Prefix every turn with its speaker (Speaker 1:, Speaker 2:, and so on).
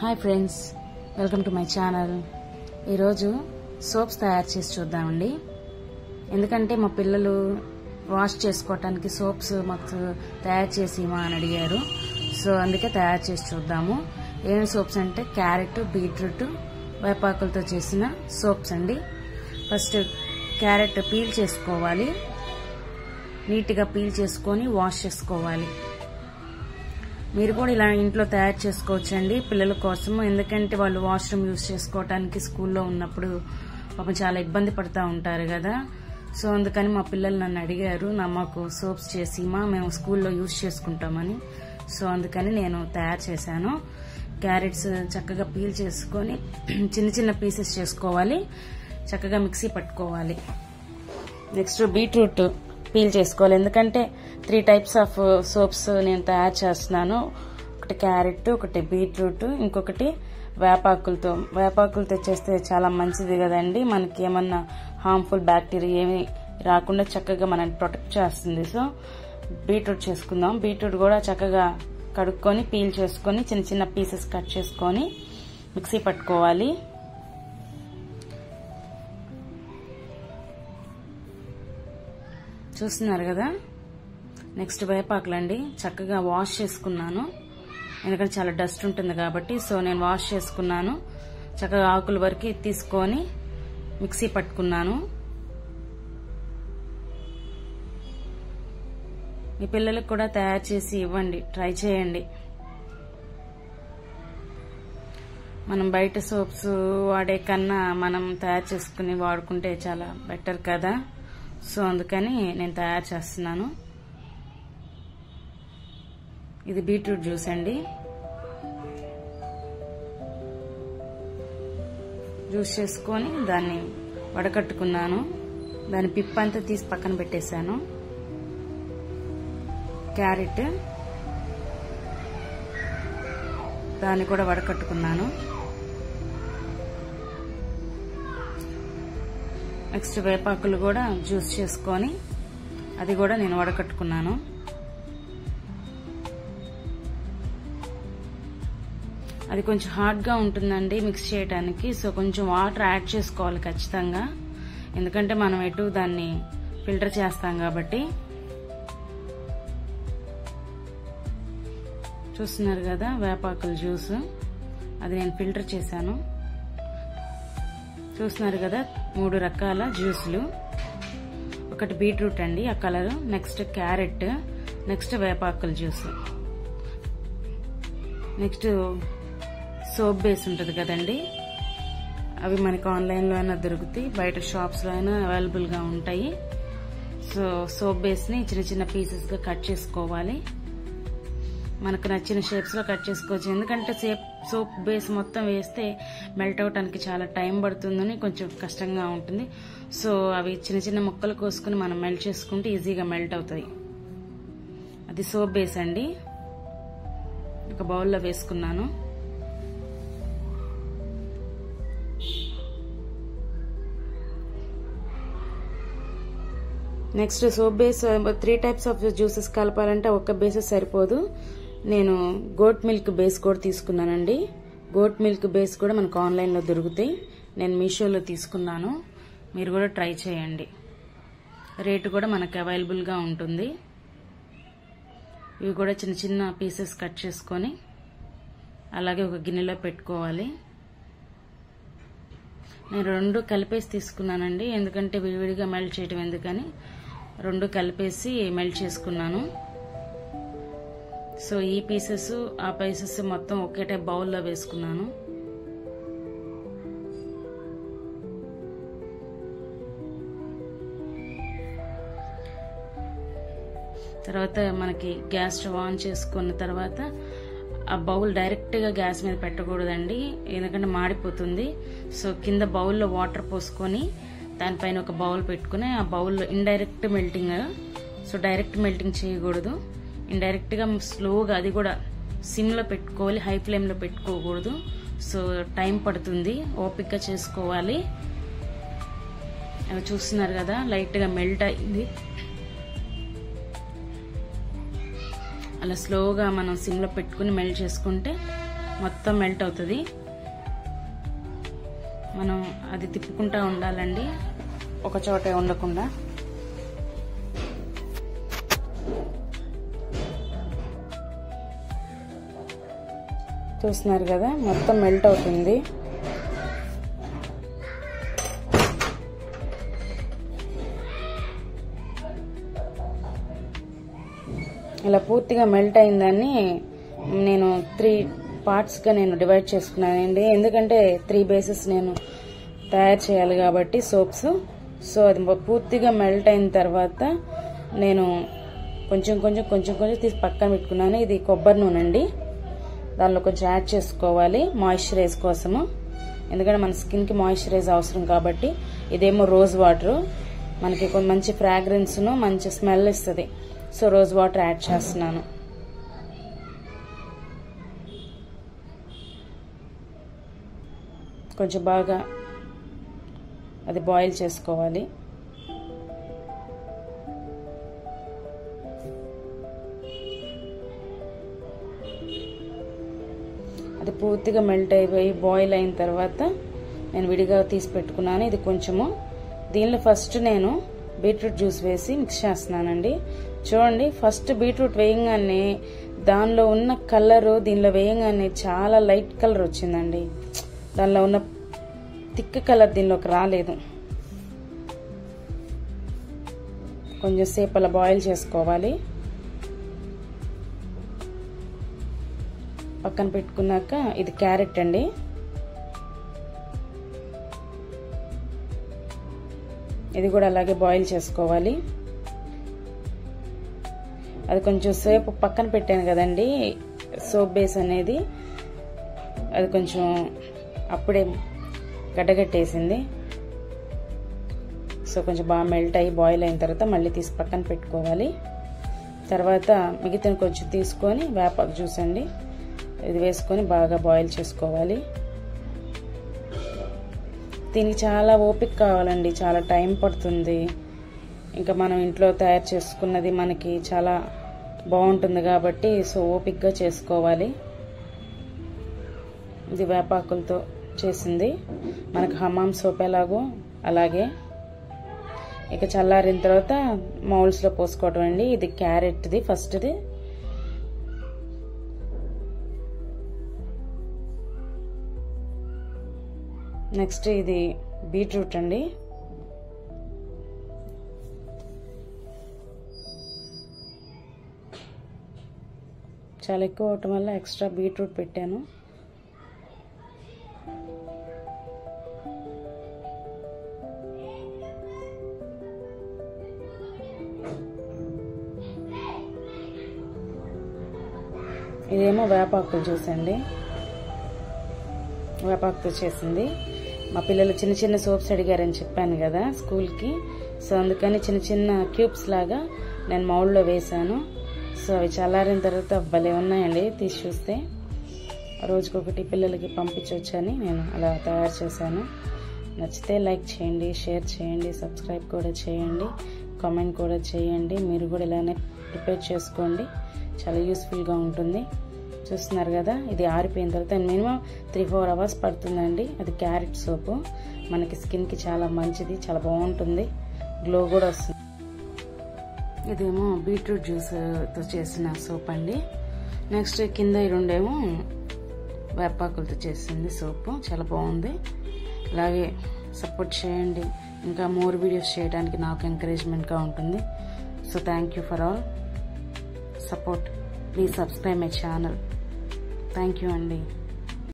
Speaker 1: Hi friends, welcome to my channel. ఈరోజు soaps తయారు చేసి చూద్దామండి. ఎందుకంటే మా పిల్లలు వాష్ చేసుకోవటానికి సోప్స్ మాకు తయారు చేసి ఇవ్వమా అని అడిగారు. సో అందుకే తయారు చేసి చూద్దాము. ఏం సోప్స్ అంటే క్యారెట్, బీట్రూట్, వేపాకులతో చేసిన సోప్స్ అండి. ఫస్ట్ క్యారెట్ పీల్ చేసుకోవాలి, నీట్గా పీల్ చేసుకొని వాష్ చేసుకోవాలి. మీరు కూడా ఇలా ఇంట్లో తయారు చేసుకోవచ్చండి పిల్లల కోసం. ఎందుకంటే వాళ్ళు వాష్రూమ్ యూజ్ చేసుకోవటానికి స్కూల్లో ఉన్నప్పుడు పాపం చాలా ఇబ్బంది పడుతూ ఉంటారు కదా. సో అందుకని మా పిల్లలు నన్ను అడిగారు, మాకు సోప్స్ చేసి మేము స్కూల్లో యూజ్ చేసుకుంటామని. సో అందుకని నేను తయారు చేశాను. క్యారెట్స్ చక్కగా పీల్ చేసుకొని చిన్న చిన్న పీసెస్ చేసుకోవాలి, చక్కగా మిక్సీ పట్టుకోవాలి. నెక్స్ట్ బీట్రూట్ పీల్ చేసుకోవాలి. ఎందుకంటే 3 టైప్స్ ఆఫ్ సోప్స్ నేను తయారు చేస్తున్నాను. ఒకటి క్యారెట్, ఒకటి బీట్రూట్, ఇంకొకటి వేపాకులతో చేస్తే చాలా మంచిది కదండి. మనకి ఏమన్నా హార్మ్ఫుల్ బ్యాక్టీరియా ఏమి రాకుండా చక్కగా మనల్ని ప్రొటెక్ట్ చేస్తుంది. సో బీట్రూట్ చేసుకుందాం. బీట్రూట్ కూడా చక్కగా కడుక్కొని పీల్ చేసుకొని చిన్న చిన్న పీసెస్ కట్ చేసుకొని మిక్సీ పట్టుకోవాలి. చూస్తున్నారు కదా. నెక్స్ట్ వేపాకులండి, చక్కగా వాష్ చేసుకున్నాను. ఎందుకంటే చాలా డస్ట్ ఉంటుంది కాబట్టి. సో నేను వాష్ చేసుకున్నాను. చక్కగా ఆకుల వరకు తీసుకొని మిక్సీ పట్టుకున్నాను. మీ పిల్లలకు కూడా తయారు చేసి ఇవ్వండి, ట్రై చేయండి. మనం బయట సోప్స్ వాడే కన్నా మనం తయారు చేసుకుని వాడుకుంటే చాలా బెటర్ కదా. సో అందుకని నేను తయారు చేస్తున్నాను. ఇది బీట్రూట్ జ్యూస్ అండి. జ్యూస్ చేసుకొని దాన్ని వడకట్టుకున్నాను. దాని పిప్పంతా తీసి పక్కన పెట్టేశాను. క్యారెట్, దాన్ని కూడా వడకట్టుకున్నాను. నెక్స్ట్ వేపాకులు కూడా జ్యూస్ చేసుకొని అది కూడా నేను వడకట్టుకున్నాను. అది కొంచెం హార్డ్గా ఉంటుందండి మిక్స్ చేయడానికి. సో కొంచెం వాటర్ యాడ్ చేసుకోవాలి ఖచ్చితంగా, ఎందుకంటే మనం ఎటు దాన్ని ఫిల్టర్ చేస్తాం కాబట్టి. చూస్తున్నారు కదా వేపాకుల జ్యూస్, అది నేను ఫిల్టర్ చేశాను. చూస్తున్నారు కదా 3 రకాల జ్యూసులు. ఒకటి బీట్రూట్ అండి ఆ కలర్, నెక్స్ట్ క్యారెట్, నెక్స్ట్ వేపాకుల జ్యూస్, నెక్స్ట్ సోప్ బేస్ ఉంటుంది కదండి. అవి మనకి ఆన్లైన్లో అయినా దొరుకుతాయి, బయట షాప్స్లో అయినా అవైలబుల్గా ఉంటాయి. సో సోప్ బేస్ని చిన్న చిన్న పీసెస్గా కట్ చేసుకోవాలి. మనకు నచ్చిన షేప్స్లో కట్ చేసుకోవచ్చు. ఎందుకంటే సోప్ బేస్ మొత్తం వేస్తే మెల్ట్ అవటానికి చాలా టైం పడుతుందని కొంచెం కష్టంగా ఉంటుంది. సో అవి చిన్న చిన్న ముక్కలు కోసుకుని మనం మెల్ట్ చేసుకుంటే ఈజీగా మెల్ట్ అవుతాయి. అది సోప్ బేస్ అండి. ఒక బౌల్లో వేసుకున్నాను. Next soap base 3 types of juices కలపాలంటే ఒక్క బేసెస్ సరిపోదు. నేను గోట్ మిల్క్ బేస్ కూడా తీసుకున్నానండి. గోట్ మిల్క్ బేస్ కూడా మనకు ఆన్లైన్లో దొరుకుతాయి. నేను మీషోలో తీసుకున్నాను. మీరు కూడా ట్రై చేయండి. రేటు కూడా మనకు అవైలబుల్గా ఉంటుంది. ఇవి కూడా చిన్న చిన్న పీసెస్ కట్ చేసుకొని అలాగే ఒక గిన్నెలో పెట్టుకోవాలి. నేను 2 కలిపేసి తీసుకున్నానండి, ఎందుకంటే విడివిడిగా మెల్ట్ చేయడం ఎందుకని 2 కలిపేసి మెల్ట్ చేసుకున్నాను. సో ఈ పీసెస్ ఆ పీసెస్ మొత్తం ఒకేటే బౌల్లో వేసుకున్నాను. తర్వాత మనకి గ్యాస్ స్టవ్ ఆన్ చేసుకున్న తర్వాత ఆ బౌల్ డైరెక్ట్గా గ్యాస్ మీద పెట్టకూడదండి, ఎందుకంటే మాడిపోతుంది. సో కింద బౌల్లో వాటర్ పోసుకొని దానిపైన ఒక బౌల్ పెట్టుకుని ఆ బౌల్లో indirect melting, so direct melting చేయకూడదు. ఇండైరెక్ట్గా స్లోగా, అది కూడా సిమ్లో పెట్టుకోవాలి, హై ఫ్లేమ్లో పెట్టుకోకూడదు. సో టైం పడుతుంది, ఓపిక్గా చేసుకోవాలి. అవి చూస్తున్నారు కదా లైట్గా మెల్ట్ అయింది. అలా స్లోగా మనం సిమ్లో పెట్టుకుని మెల్ట్ చేసుకుంటే మొత్తం మెల్ట్ అవుతుంది. మనం అది తిప్పుకుంటూ ఉండాలండి, ఒక చోటే ఉండకుండా. చూస్తున్నారు కదా, మొత్తం మెల్ట్ అవుతుంది. ఇలా పూర్తిగా మెల్ట్ అయిందాన్ని నేను 3 పార్ట్స్గా నేను డివైడ్ చేసుకున్నానండి. ఎందుకంటే 3 బేసెస్ నేను తయారు చేయాలి కాబట్టి సోప్స్. సో అది పూర్తిగా మెల్ట్ అయిన తర్వాత నేను కొంచెం తీసి పక్కన పెట్టుకున్నాను. ఇది కొబ్బరి నూనె అండి, దానిలో కొంచెం యాడ్ చేసుకోవాలి మాయిశ్చరైజ్ కోసము. ఎందుకంటే మన స్కిన్కి మాయిశ్చరైజ్ అవసరం కాబట్టి. ఇదేమో రోజ్ వాటర్, మనకి మంచి ఫ్రాగ్రెన్స్ను మంచి స్మెల్ ఇస్తుంది. సో రోజ్ వాటర్ యాడ్ చేస్తున్నాను. కొంచెం బాగా అది బాయిల్ చేసుకోవాలి. అది పూర్తిగా మెల్ట్ అయిపోయి బాయిల్ అయిన తర్వాత నేను విడిగా తీసి పెట్టుకున్నాను. ఇది కొంచెము, దీనిలో ఫస్ట్ నేను బీట్రూట్ జ్యూస్ వేసి మిక్స్ చేస్తున్నానండి. చూడండి, ఫస్ట్ బీట్రూట్ వేయంగానే దానిలో ఉన్న కలరు దీనిలో వేయంగానే చాలా లైట్ కలర్ వచ్చిందండి. దానిలో ఉన్న థిక్ కలర్ దీనిలోకి రాలేదు. కొంచెం సేపు అలా బాయిల్ చేసుకోవాలి. పక్కన పెట్టుకున్నాక ఇది క్యారెట్ అండి. ఇది కూడా అలాగే బాయిల్ చేసుకోవాలి. అది కొంచెం సేపు పక్కన పెట్టాను కదండి సోప్ బేస్ అనేది, అది కొంచెం అప్పుడే గడ్డగట్టేసింది. సో కొంచెం బాగా మెల్ట్ అయ్యి బాయిల్ అయిన తర్వాత మళ్ళీ తీసి పక్కన పెట్టుకోవాలి. తర్వాత మిగతా కొంచెం తీసుకొని వేపాకు జ్యూస్ అండి ఇది వేసుకొని బాగా బాయిల్ చేసుకోవాలి. దీనికి చాలా ఓపిక కావాలండి, చాలా టైం పడుతుంది. ఇంకా మనం ఇంట్లో తయారు చేసుకున్నది మనకి చాలా బాగుంటుంది కాబట్టి సో ఓపికగా చేసుకోవాలి. ఇది వేపాకులతో చేసింది, మనకు హమామ్ సోప్ ఎలాగో అలాగే. ఇక చల్లారిన తర్వాత మౌల్స్లో పోసుకోవటం అండి. ఇది క్యారెట్ది ఫస్ట్ది, నెక్స్ట్ ఇది బీట్రూట్ అండి. చాలా ఎక్కువ అవటం వల్ల ఎక్స్ట్రా బీట్రూట్ పెట్టాను. ఇదేమో వేపాకు జ్యూస్ అండి, వేపాకుతో చేసింది. మా పిల్లలు చిన్న చిన్న సోప్స్ అడిగారని చెప్పాను కదా స్కూల్కి. సో అందుకని చిన్న చిన్న క్యూబ్స్ లాగా నేను మౌల్డ్లో వేసాను. సో అవి చల్లారిన తర్వాత భలే ఉన్నాయండి, తీసి చూస్తే రోజుకొకటి పిల్లలకి పంపించవచ్చని నేను అలా తయారు చేశాను. నచ్చితే లైక్ చేయండి, షేర్ చేయండి, సబ్స్క్రైబ్ కూడా చేయండి, కామెంట్ కూడా చేయండి. మీరు కూడా ఇలానే ప్రిపేర్ చేసుకోండి, చాలా యూస్ఫుల్గా ఉంటుంది. చూస్తున్నారు కదా, ఇది ఆరిపోయిన తర్వాత మినిమం 3-4 అవర్స్ పడుతుందండి. అది క్యారెట్ సోపు మనకి స్కిన్కి చాలా మంచిది, చాలా బాగుంటుంది, గ్లో కూడా వస్తుంది. ఇదేమో బీట్రూట్ జ్యూస్తో చేసిన సోప్ అండి. నెక్స్ట్ కింద ఈ రెండేమో వేపాకులతో చేసింది సోపు, చాలా బాగుంది. అలాగే సపోర్ట్ చేయండి, ఇంకా మోర్ వీడియోస్ చేయడానికి నాకు ఎంకరేజ్మెంట్గా ఉంటుంది. So thank you for all support. Please subscribe my channel. Thank you అండి.